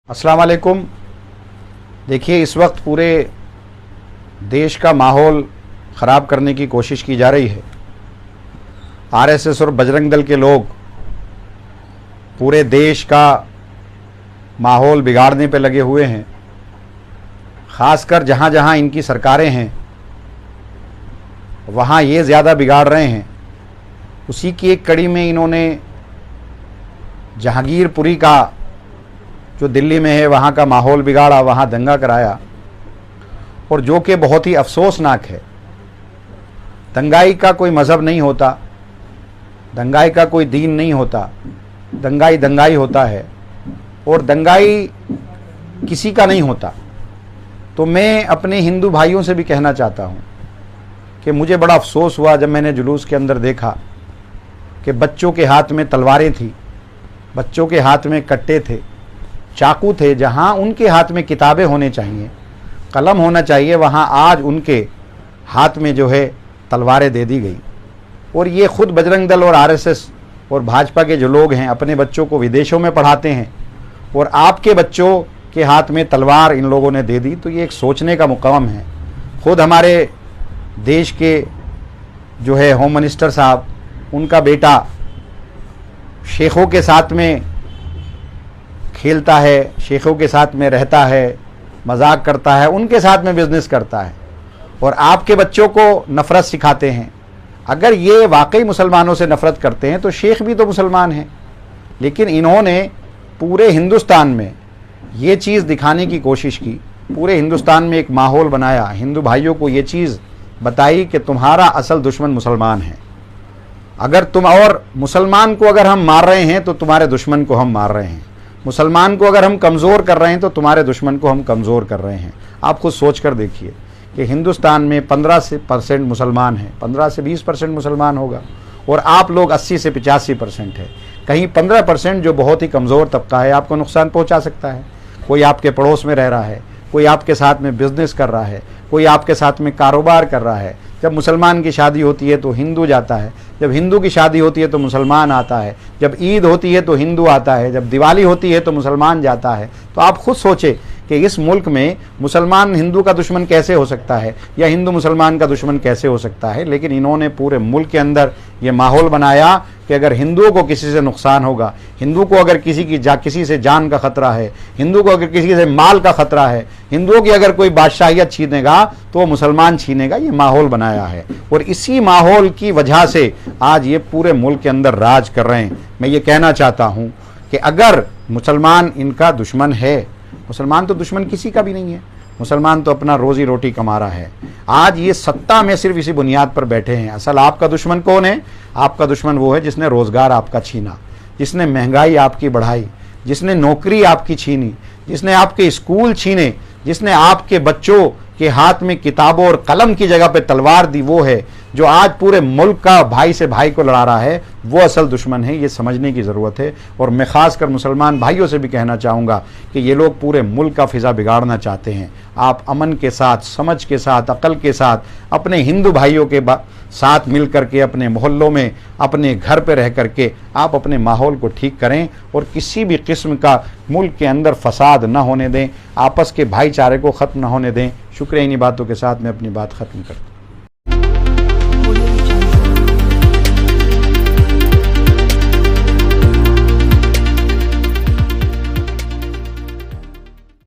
अस्सलाम वालेकुम। देखिए, इस वक्त पूरे देश का माहौल ख़राब करने की कोशिश की जा रही है। आरएसएस और बजरंग दल के लोग पूरे देश का माहौल बिगाड़ने पे लगे हुए हैं। ख़ासकर जहाँ जहाँ इनकी सरकारें हैं वहाँ ये ज़्यादा बिगाड़ रहे हैं। उसी की एक कड़ी में इन्होंने जहांगीरपुरी का जो दिल्ली में है वहाँ का माहौल बिगाड़ा, वहाँ दंगा कराया, और जो कि बहुत ही अफसोसनाक है। दंगाई का कोई मज़हब नहीं होता, दंगाई का कोई दीन नहीं होता, दंगाई दंगाई होता है और दंगाई किसी का नहीं होता। तो मैं अपने हिंदू भाइयों से भी कहना चाहता हूँ कि मुझे बड़ा अफसोस हुआ जब मैंने जुलूस के अंदर देखा कि बच्चों के हाथ में तलवारें थी, बच्चों के हाथ में कट्टे थे, चाकू थे। जहाँ उनके हाथ में किताबें होने चाहिए, कलम होना चाहिए, वहाँ आज उनके हाथ में जो है तलवारें दे दी गई। और ये खुद बजरंग दल और आरएसएस और भाजपा के जो लोग हैं अपने बच्चों को विदेशों में पढ़ाते हैं और आपके बच्चों के हाथ में तलवार इन लोगों ने दे दी। तो ये एक सोचने का मुकाम है। खुद हमारे देश के जो है होम मिनिस्टर साहब, उनका बेटा शेखों के साथ में खेलता है, शेखों के साथ में रहता है, मजाक करता है, उनके साथ में बिजनेस करता है और आपके बच्चों को नफ़रत सिखाते हैं। अगर ये वाकई मुसलमानों से नफ़रत करते हैं तो शेख भी तो मुसलमान हैं। लेकिन इन्होंने पूरे हिंदुस्तान में ये चीज़ दिखाने की कोशिश की, पूरे हिंदुस्तान में एक माहौल बनाया, हिंदू भाइयों को ये चीज़ बताई कि तुम्हारा असल दुश्मन मुसलमान है। अगर तुम और मुसलमान को अगर हम मार रहे हैं तो तुम्हारे दुश्मन को हम मार रहे हैं, मुसलमान को अगर हम कमज़ोर कर रहे हैं तो तुम्हारे दुश्मन को हम कमज़ोर कर रहे हैं। आप खुद सोच कर देखिए कि हिंदुस्तान में 15% मुसलमान हैं, 15 से 20% मुसलमान होगा और आप लोग 80 से 85% है। कहीं 15% जो बहुत ही कमज़ोर तबका है आपको नुकसान पहुंचा सकता है। कोई आपके पड़ोस में रह रहा है, कोई आपके साथ में बिज़नेस कर रहा है, कोई आपके साथ में कारोबार कर रहा है। जब मुसलमान की शादी होती है तो हिंदू जाता है, जब हिंदू की शादी होती है तो मुसलमान आता है, जब ईद होती है तो हिंदू आता है, जब दिवाली होती है तो मुसलमान जाता है। तो आप खुद सोचें कि इस मुल्क में मुसलमान हिंदू का दुश्मन कैसे हो सकता है या हिंदू मुसलमान का दुश्मन कैसे हो सकता है। लेकिन इन्होंने पूरे मुल्क के अंदर ये माहौल बनाया कि अगर हिंदुओं को किसी से नुकसान होगा, हिंदू को अगर किसी से जान का ख़तरा है, हिंदू को अगर किसी से माल का ख़तरा है, हिंदुओं की अगर कोई बादशाहियत छीनेगा तो वो मुसलमान छीनेगा। ये माहौल बनाया है और इसी माहौल की वजह से आज ये पूरे मुल्क के अंदर राज कर रहे हैं। मैं ये कहना चाहता हूँ कि अगर मुसलमान इनका दुश्मन है, मुसलमान तो दुश्मन किसी का भी नहीं है, मुसलमान तो अपना रोज़ी रोटी कमा रहा है। आज ये सत्ता में सिर्फ इसी बुनियाद पर बैठे हैं। असल आपका दुश्मन कौन है? आपका दुश्मन वो है जिसने रोज़गार आपका छीना, जिसने महंगाई आपकी बढ़ाई, जिसने नौकरी आपकी छीनी, जिसने आपके स्कूल छीने, जिसने आपके बच्चों के हाथ में किताबों और कलम की जगह पे तलवार दी। वो है जो आज पूरे मुल्क का भाई से भाई को लड़ा रहा है, वो असल दुश्मन है। ये समझने की ज़रूरत है। और मैं ख़ासकर मुसलमान भाइयों से भी कहना चाहूँगा कि ये लोग पूरे मुल्क का फ़िज़ा बिगाड़ना चाहते हैं। आप अमन के साथ, समझ के साथ, अक़ल के साथ अपने हिंदू भाइयों के साथ मिल करके अपने मोहल्लों में, अपने घर पर रह करके आप अपने माहौल को ठीक करें और किसी भी किस्म का मुल्क के अंदर फसाद न होने दें, आपस के भाईचारे को ख़त्म न होने दें। शुक्रिया। इन्हीं बातों के साथ मैं अपनी बात ख़त्म करता हूँ।